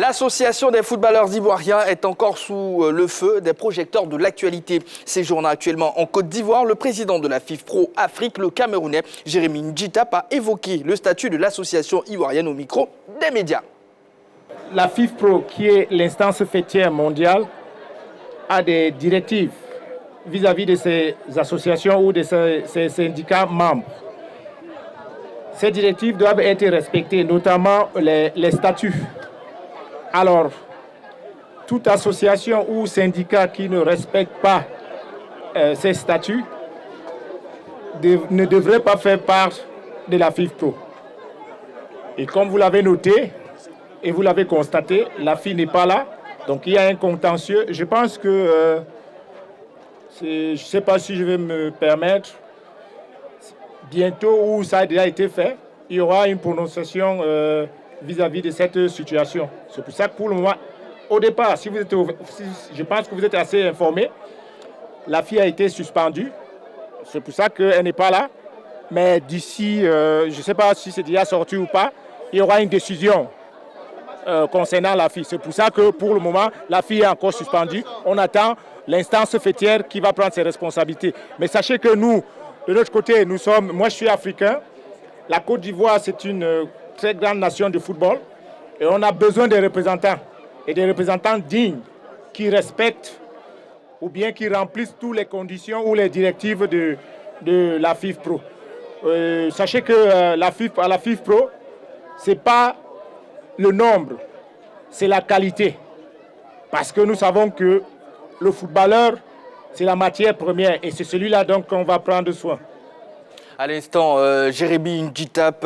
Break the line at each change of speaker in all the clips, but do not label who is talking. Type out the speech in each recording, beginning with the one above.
L'association des footballeurs ivoiriens est encore sous le feu des projecteurs de l'actualité. Séjournant actuellement en Côte d'Ivoire, le président de la FIFPro Afrique, le Camerounais Jérémy Ndjitap, a évoqué le statut de l'association ivoirienne au micro des médias.
La FIFPro, qui est l'instance fêtière mondiale, a des directives vis-à-vis de ces associations ou de ces syndicats membres. Ces directives doivent être respectées, notamment les statuts. Alors, toute association ou syndicat qui ne respecte pas ces statuts ne devrait pas faire part de la FIFPro. Et comme vous l'avez noté et vous l'avez constaté, la FI n'est pas là. Donc il y a un contentieux. Je pense que, je ne sais pas si je vais me permettre, bientôt, où ça a déjà été fait, il y aura une prononciation vis-à-vis de cette situation. C'est pour ça que pour le moment, au départ, je pense que vous êtes assez informés, la FI a été suspendue. C'est pour ça qu'elle n'est pas là. Mais d'ici, je ne sais pas si c'est déjà sorti ou pas, il y aura une décision concernant la FI. C'est pour ça que pour le moment, la FI est encore suspendue. On attend l'instance fêtière qui va prendre ses responsabilités. Mais sachez que nous, de notre côté, moi je suis africain. La Côte d'Ivoire, c'est une très grande nation de football. Et on a besoin des représentants. Et des représentants dignes qui respectent ou bien qui remplissent toutes les conditions ou les directives de la FIFPro. Sachez que la FIFPro, ce n'est pas le nombre, c'est la qualité. Parce que nous savons que le footballeur, c'est la matière première et c'est celui-là donc qu'on va prendre soin.
À l'instant, Jérémy Ndjitap,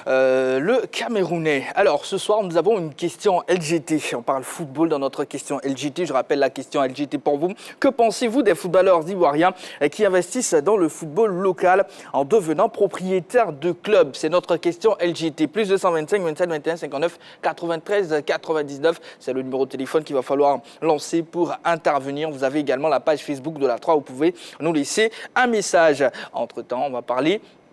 le Camerounais. Alors, ce soir, nous avons une question LGT. On parle football dans notre question LGT. Je rappelle la question LGT pour vous. Que pensez-vous des footballeurs ivoiriens qui investissent dans le football local en devenant propriétaires de clubs? C'est notre question LGT. Plus 225 27 21 59 93 99. C'est le numéro de téléphone qu'il va falloir lancer pour intervenir. Vous avez également la page Facebook de la 3 où vous pouvez nous laisser un message. Entre-temps, on va parler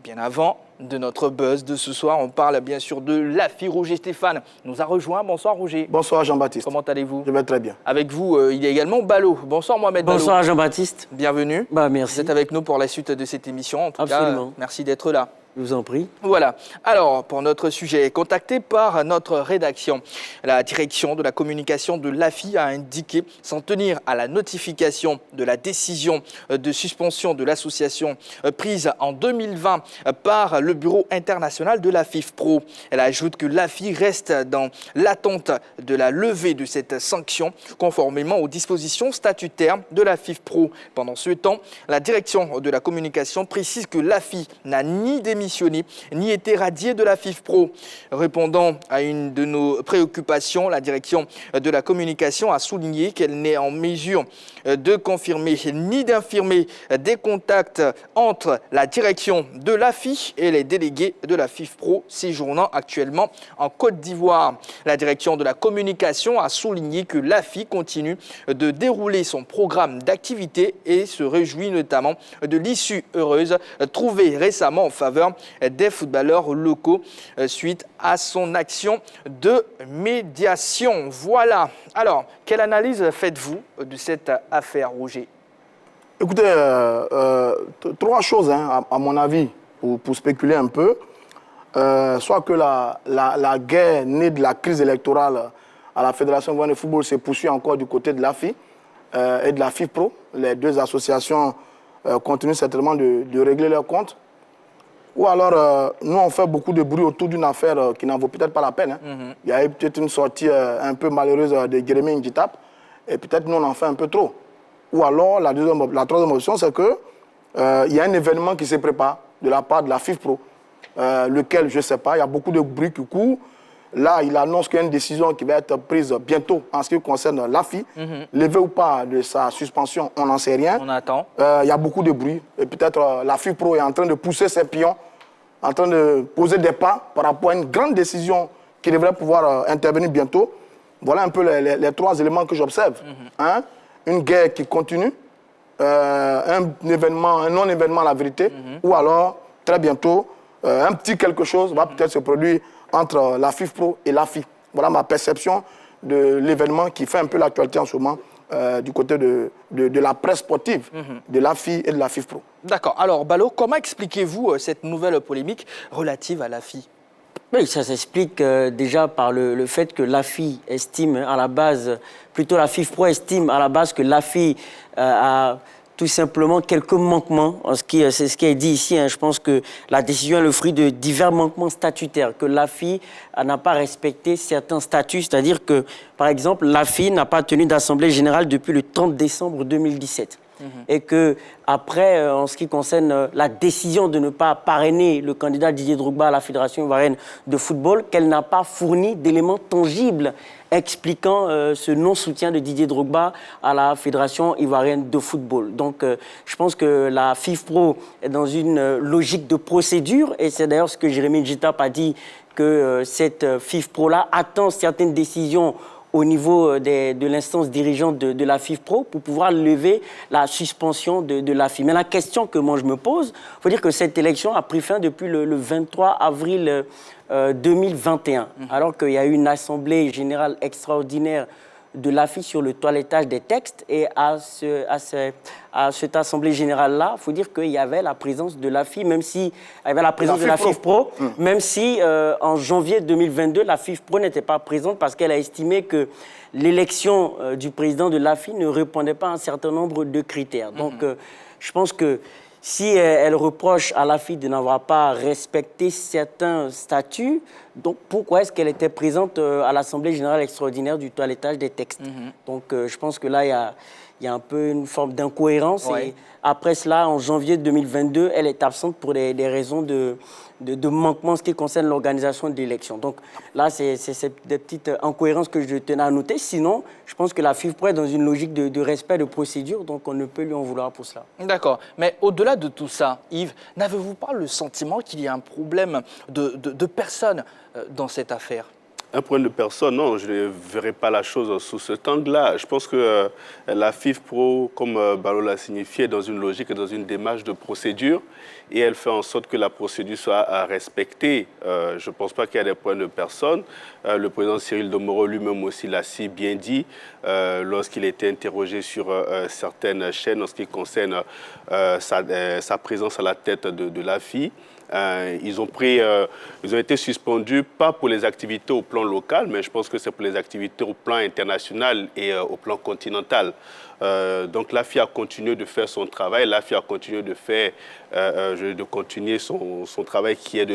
bien avant de notre buzz de ce soir. On parle bien sûr de l'AFI. Roger Stéphane nous a rejoint. Bonsoir Roger.
Bonsoir Jean-Baptiste.
Comment allez-vous?
Je vais très bien.
Avec vous, il y a également Balo. Bonsoir Mohamed Balo.
Bonsoir Jean-Baptiste.
Bienvenue.
Merci.
Vous êtes avec nous pour la suite de cette émission. En tout
Absolument.
cas, merci d'être là.
Je vous en prie.
Voilà. Alors, pour notre sujet, contacté par notre rédaction, la direction de la communication de l'AFI a indiqué s'en tenir à la notification de la décision de suspension de l'association prise en 2020 par le Bureau international de la FIFPro. Elle ajoute que l'AFI reste dans l'attente de la levée de cette sanction conformément aux dispositions statutaires de la FIFPro. Pendant ce temps, la direction de la communication précise que l'AFI n'a ni démissionné ni été radié de la FIFPro. Répondant à une de nos préoccupations, la direction de la communication a souligné qu'elle n'est en mesure de confirmer ni d'infirmer des contacts entre la direction de l'AFI et les délégués de la FIFPro séjournant actuellement en Côte d'Ivoire. La direction de la communication a souligné que l'AFI continue de dérouler son programme d'activité et se réjouit notamment de l'issue heureuse trouvée récemment en faveur des footballeurs locaux suite à son action de médiation. Voilà. Alors, quelle analyse faites-vous de cette affaire, Roger?
Écoutez, trois choses, à mon avis, pour spéculer un peu. Soit que la guerre née de la crise électorale à la Fédération ivoirienne de football se poursuit encore du côté de l'AFI et de la FIFPro. Les deux associations continuent certainement de régler leurs comptes. Ou alors, nous, on fait beaucoup de bruit autour d'une affaire qui n'en vaut peut-être pas la peine. Il y a eu peut-être une sortie un peu malheureuse de Jérémy Ndjitap, et peut-être nous, on en fait un peu trop. Ou alors, la troisième option, c'est qu'il y a un événement qui se prépare de la part de la FIFPro, lequel, je ne sais pas, il y a beaucoup de bruit qui court. Là, il annonce qu'il y a une décision qui va être prise bientôt en ce qui concerne l'AFI. Levé ou pas de sa suspension, on n'en sait rien.
On attend.
Il y a beaucoup de bruit. Et peut-être la FIFPro est en train de pousser ses pions, en train de poser des pas par rapport à une grande décision qui devrait pouvoir intervenir bientôt. Voilà un peu les trois éléments que j'observe. Une guerre qui continue, un non-événement à la vérité, ou alors, très bientôt, un petit quelque chose va peut-être se produire entre la FIFPro et l'AFI. Voilà ma perception de l'événement qui fait un peu l'actualité en ce moment du côté de la presse sportive, de l'AFI et de la FIFPro.
D'accord. Alors, Balo, comment expliquez-vous cette nouvelle polémique relative à l'AFI?
Oui, ça s'explique déjà par le fait que l'AFI estime à la base, plutôt la FIFPro estime à la base que l'AFI a tout simplement quelques manquements. C'est ce qui est dit ici. Je pense que la décision est le fruit de divers manquements statutaires, que l'AFI n'a pas respecté certains statuts, c'est-à-dire que, par exemple, l'AFI n'a pas tenu d'assemblée générale depuis le 30 décembre 2017. Et que après, en ce qui concerne la décision de ne pas parrainer le candidat Didier Drogba à la Fédération ivoirienne de football, qu'elle n'a pas fourni d'éléments tangibles expliquant ce non-soutien de Didier Drogba à la Fédération ivoirienne de football. Donc, je pense que la FIFPro est dans une logique de procédure, et c'est d'ailleurs ce que Jérémy Njitap a dit, que cette FIFPro-là attend certaines décisions au niveau de l'instance dirigeante de la FIFPro pour pouvoir lever la suspension de l'AFI. Mais la question que moi je me pose, il faut dire que cette élection a pris fin depuis le 23 avril 2021, alors qu'il y a eu une assemblée générale extraordinaire de l'AFI sur le toilettage des textes. Et à cette assemblée générale-là, il faut dire qu'il y avait la présence de l'AFI, même si il y avait la présence de la FIFPro, même si en janvier 2022, la FIFPro n'était pas présente parce qu'elle a estimé que l'élection du président de l'AFI ne répondait pas à un certain nombre de critères. Donc, je pense que si elle reproche à l'AFI de n'avoir pas respecté certains statuts, donc pourquoi est-ce qu'elle était présente à l'Assemblée générale extraordinaire du toilettage des textes? Donc je pense que là, il y a un peu une forme d'incohérence.
Ouais.
Et après cela, en janvier 2022, elle est absente pour des raisons de manquement en ce qui concerne l'organisation de l'élection. Donc là, c'est des petites incohérences que je tenais à noter. Sinon, je pense que la FIFPro est dans une logique de respect de procédure, donc on ne peut lui en vouloir pour cela.
D'accord. Mais au-delà de tout ça, Yves, n'avez-vous pas le sentiment qu'il y a un problème de personnes dans cette affaire?
Un problème de personne, non, je ne verrai pas la chose sous cet angle-là. Je pense que la FIFPro, comme Balo l'a signifié, est dans une logique et dans une démarche de procédure et elle fait en sorte que la procédure soit respectée. Je ne pense pas qu'il y a des problèmes de personne. Le président Cyril Domoro lui-même aussi l'a si bien dit lorsqu'il était interrogé sur certaines chaînes en ce qui concerne sa présence à la tête de l'AFI. Ils ont été suspendus, pas pour les activités au plan local, mais je pense que c'est pour les activités au plan international et au plan continental. Donc l'AFI a continué de faire son travail, l'AFI a continué de continuer son travail qui est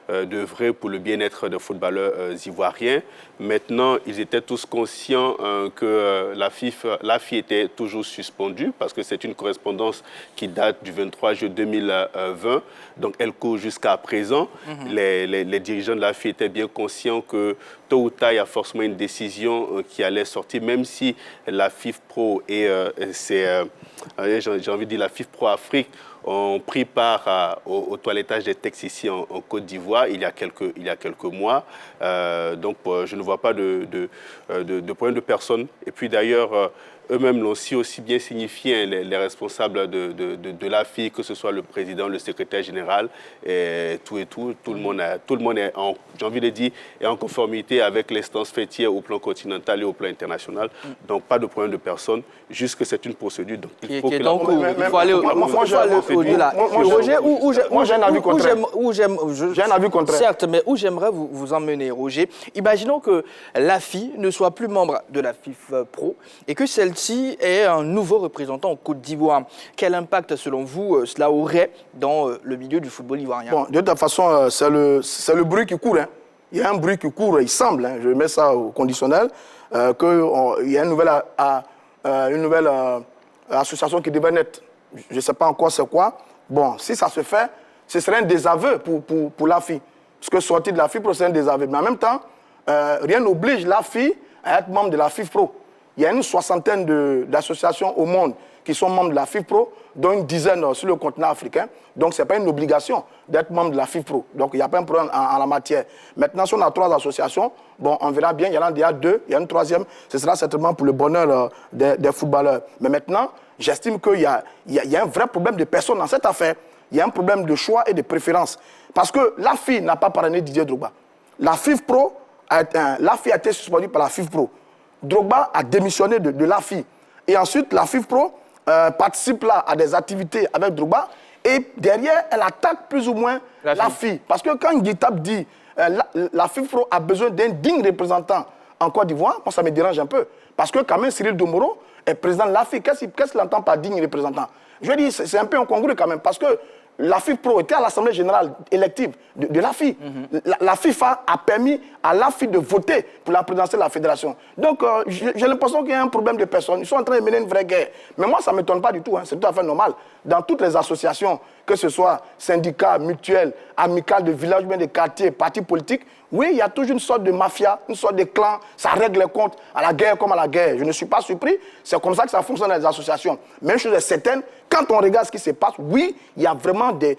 d'œuvrer pour le bien-être des footballeurs ivoiriens. Maintenant, ils étaient tous conscients que l'AFI était toujours suspendue parce que c'est une correspondance qui date du 23 juillet 2020, donc elle court jusqu'à présent. Les dirigeants de l'AFI étaient bien conscients que tôt ou tard, il y a forcément une décision qui allait sortir, même si la FIFPro et j'ai envie de dire la FIFPro Afrique ont pris part au toilettage des textes ici en Côte d'Ivoire il y a quelques mois. Donc je ne vois pas de problème de personne. Et puis d'ailleurs, eux-mêmes l'ont aussi bien signifié, les responsables de l'AFI, que ce soit le président, le secrétaire général, et tout. Tout le monde est, j'ai envie de dire, est en conformité avec l'instance fêtière au plan continental et au plan international. Donc pas de problème de personne, juste que c'est une procédure. Donc il faut
aller au-delà.
Moi, j'ai un avis contraire. J'ai un avis contraire.
Certes, mais où j'aimerais vous emmener, Roger. Imaginons que l'AFI ne soit plus membre de la FIFPro et que celle-ci est un nouveau représentant en Côte d'Ivoire. Quel impact, selon vous, cela aurait dans le milieu du football ivoirien?
Bon, de toute façon, c'est le bruit qui court. Il y a un bruit qui court, il semble, je mets ça au conditionnel, qu'il y a une nouvelle association qui devait naître. Je ne sais pas encore c'est quoi. Bon, si ça se fait, ce serait un désaveu pour l'AFI. Parce que sortir de la FIFPro, c'est un désaveu. Mais en même temps, rien n'oblige l'AFI à être membre de la FIFPro. Il y a une soixantaine d'associations au monde qui sont membres de la FIFPro, dont une dizaine sur le continent africain. Donc, ce n'est pas une obligation d'être membre de la FIFPro. Donc, il n'y a pas un problème en la matière. Maintenant, si on a 3 associations, bon, on verra bien, il y en a déjà 2, il y a une 3e. Ce sera certainement pour le bonheur des footballeurs. Mais maintenant, j'estime qu'il y a un vrai problème de personnes dans cette affaire. Il y a un problème de choix et de préférence. Parce que l'AFI n'a pas parrainé Didier Drogba. La FIFPro, l'AFI a été suspendue par la FIFPro. Drogba a démissionné de l'AFI. Et ensuite, la FIFPro participe là à des activités avec Drogba. Et derrière, elle attaque plus ou moins l'AFI. Parce que quand Guitap dit la FIFPro a besoin d'un digne représentant en Côte d'Ivoire, moi ça me dérange un peu. Parce que quand même Cyril Domoro est président de l'AFI. Qu'est-ce qu'il entend par digne représentant? Je veux dire, c'est un peu incongru quand même. Parce que la FIFPro était à l'Assemblée générale élective de l'AFI. La FIFA a permis à l'AFI de voter pour la présidentielle de la fédération. Donc, j'ai l'impression qu'il y a un problème de personnes. Ils sont en train de mener une vraie guerre. Mais moi, ça ne m'étonne pas du tout. Hein. C'est tout à fait normal. Dans toutes les associations, que ce soit syndicats, mutuelles, amicales de villages, de quartiers, partis politiques, oui, il y a toujours une sorte de mafia, une sorte de clan. Ça règle les comptes à la guerre comme à la guerre. Je ne suis pas surpris. C'est comme ça que ça fonctionne dans les associations. Mais une chose est certaine, quand on regarde ce qui se passe, oui, il y a vraiment des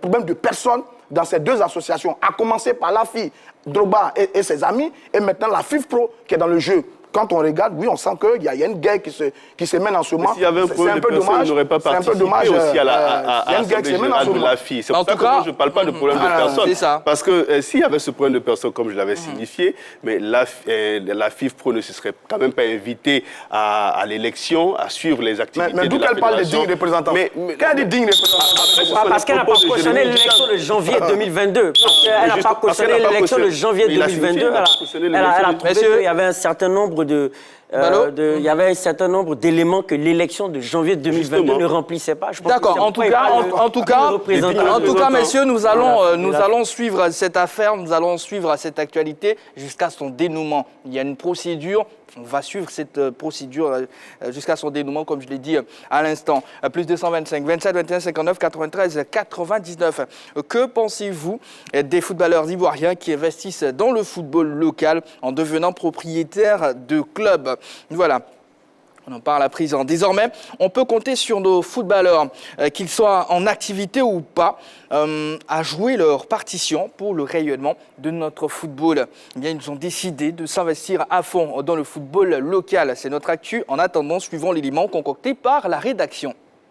problèmes de personnes dans ces deux associations, à commencer par l'AFI, Drogba et ses amis, et maintenant la FIFPro qui est dans le jeu. Quand on regarde, oui, on sent qu'il y a une guerre qui se mène en ce moment.
S'il y avait un problème de personnes, il n'aurait pas participé aussi à l'Assemblée générale de l'AFI. C'est pour ça que moi, je ne parle pas de problème de personnes. Parce que s'il y avait ce problème de personnes, comme je l'avais signifié, mais la FIFPro ne se serait quand même pas invitée à l'élection, à suivre les activités de la fédération.
Mais d'où qu'elle parle de dignes représentants? Quand elle dit dignes représentants,
parce qu'elle n'a pas cautionné l'élection de janvier 2022. Elle n'a pas cautionné l'élection de janvier 2022. Elle a trouvé qu'il y avait un certain nombre il y avait un certain nombre d'éléments que l'élection de janvier 2022 ne remplissait pas.
D'accord. En tout cas, messieurs, nous allons suivre cette affaire, nous allons suivre cette actualité jusqu'à son dénouement. Il y a une procédure. On va suivre cette procédure jusqu'à son dénouement, comme je l'ai dit à l'instant. Plus 225, 27, 21, 59, 93, 99. Que pensez-vous des footballeurs ivoiriens qui investissent dans le football local en devenant propriétaires de clubs? Voilà. On en parle à présent. Désormais, on peut compter sur nos footballeurs, qu'ils soient en activité ou pas, à jouer leur partition pour le rayonnement de notre football. Eh bien, ils ont décidé de s'investir à fond dans le football local. C'est notre actu. En attendant, suivons l'élément concocté par la rédaction.